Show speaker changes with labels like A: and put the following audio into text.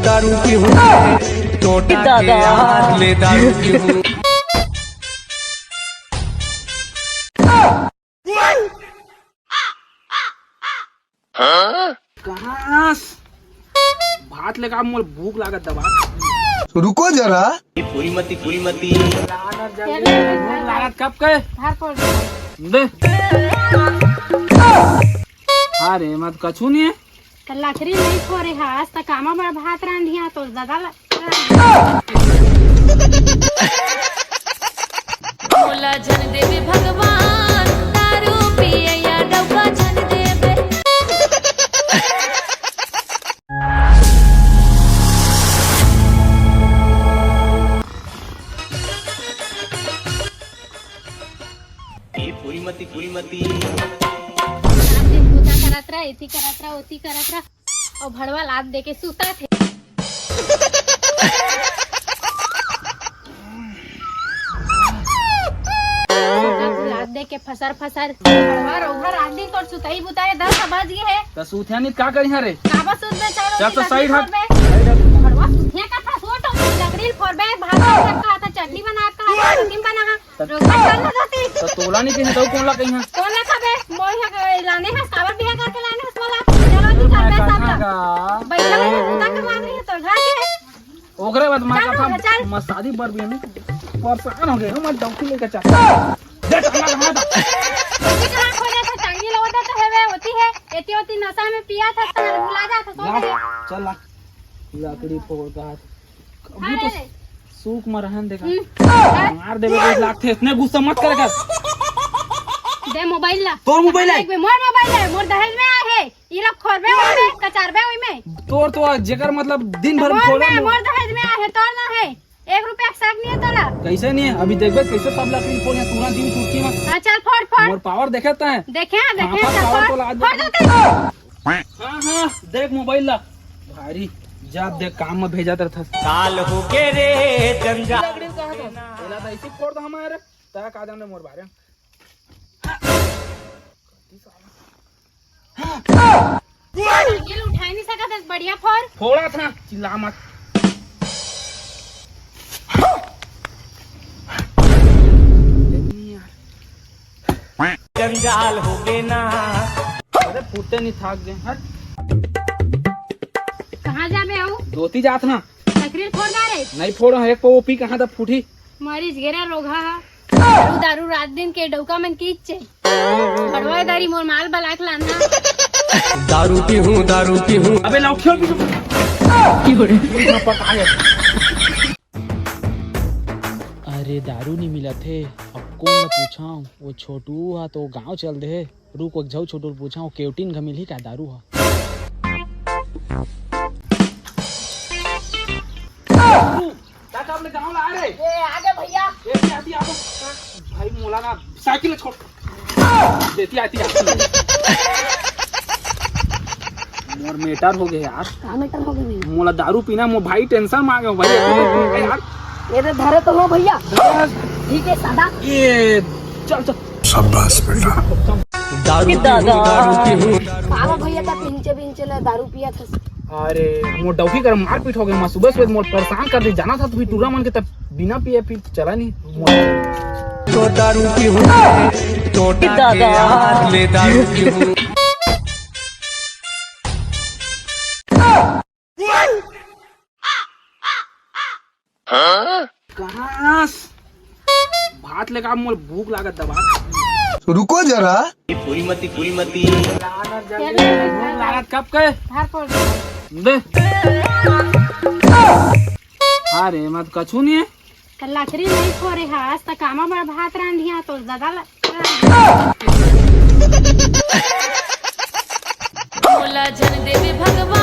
A: दारू की हूँ टोटा के हाथ ले दारू की हूँ।
B: कहाँ भात लेकर मोर भूख लागत दबा।
A: रुको जरा
C: पूरी मती
B: भूख लागत कब के दे। अरे मत कछु नहीं है
D: लकड़ी नहीं फोरे है आज तक कामा बड़ा भात रांधिया तो ज्यादा
E: बोला जन देवे भगवान दारू पिए या डब्बा जन देवे।
C: पूरी मती
D: करत रहा ऐसी करत रहा ओती करत रहा और भड़वा लाद दे के सुता थे। लाद दे के फसर भड़वा रोहर आदि तो सुताई बुताए 10 बज गए है
B: तो सूथिया नहीं का करी रे
D: काबा सुत में
B: चल तो साइड हट
D: भड़वा सुतिया का था सोट लकड़ी फोर बैग भात का था चटनी बना का रोटी बना रोगा करना जाती
B: तो तोला नहीं कहीं तो कौन ला कहीं
D: कौन ला खाबे मोय लाने है सावर बिया करके लाने है वाला चलो दी कर दे सब बैठा है उदा करवा रही है तो घर के
B: ओकरे बाद मां का मैं शादी पर भी नहीं परेशान हो गए मैं डॉक्टर लेके चल देख हमरा था
D: कितना खोले था चंगी लोदा तो है वे होती है एती होती नशा में पिया था तो भुला जाता सो गए
B: चल ला लकड़ी फोड़ का अभी तो सूख में रहन देखा मार देबे 1 लाख थे इतने गुस्सा मत कर
D: दे मोबाइल ला
B: तोर मोबाइल है
D: मोर मोबाइल है मोर दहेज में आ है ई लोग खोरबे ओय में कचारबे ओय में
B: तोर तो जेकर मतलब दिन भर खोले
D: मोर दहेज में आ है तोर ना है 1 रुपया शक नहीं है तोला
B: कैसे नहीं है अभी देखबे कैसे सब लकड़ी फोड़ तुरंत दिन चुटकी में
D: हां चल फोड़
B: मोर पावर देखता है
D: देखे चल फोड़ देते
B: हां देख मोबाइल ला भारी जब देख काम में भेजा था
C: साल हो के रे जंजा
B: लकड़ी कहां था पहला तो ऐसे फोड़ दो हमारे ता का जाने मोर बारे
D: ये उठा नहीं सका था बढ़िया
B: फोड़ा था चिल्ला मत
C: जंजाल हो गए ना
B: अरे फूटे नहीं थाक गए हट
D: कहां जाबे आऊ
B: धोती जात ना
D: लकड़ी फोड़ ना रे
B: नहीं फोड़ो एक पो पी कहां तक फूटी
D: मरीज गेरा रोगा दारू दारू रात दिन के डौका मन की इच्छे बड़वा दारी मोर माल बलाक लाना
A: दारू की हूँ
B: अबे लौकियो की हो रे पकाए अरे दारू नहीं मिला थे अब कौन न पूछा वो छोटू हा तो गांव चल दे रुक एक जाऊ छोटू पूछा वो केवटीन का मिली का दारू हा काका अपने गांव ला रे
D: ए आगे भैया
B: ए आती आ भाई मोला ना साइकिल छोड़ देती आती मोर मेटर हो गए यार
D: का मीटर हो गई
B: मोला दारू पीना मो भाई टेंशन में आ गया भाई यार
D: मेरे धरे तो लो भैया ठीक है सादा
B: ये चल चल
A: शाबाश बेटा दारू की हूँ
D: बाबा भैया का पिंचे ले दारू पिया था
B: अरे मोर डौकी कर मार पीट हो गया मैं सुबह सुबह मोर परेशान कर दी जाना था तो फिर टूरा मन के तब बिना पिए फिर चला नहीं
A: तो दारू की हूँ टोटा के हाथ ले दारू की हूँ।
B: कहाँ भात लेकर मोर भूख लागत दबा
A: रुको जरा
C: पूरी मती
B: भूख लागत कब के
D: धार पड़
B: दे। अरे मत कछु नहीं है
D: लकड़ी नहीं फोरे है आज तक कामा बड़ा भात रांधिया तो ज्यादा
E: बोला जन देवे भगवान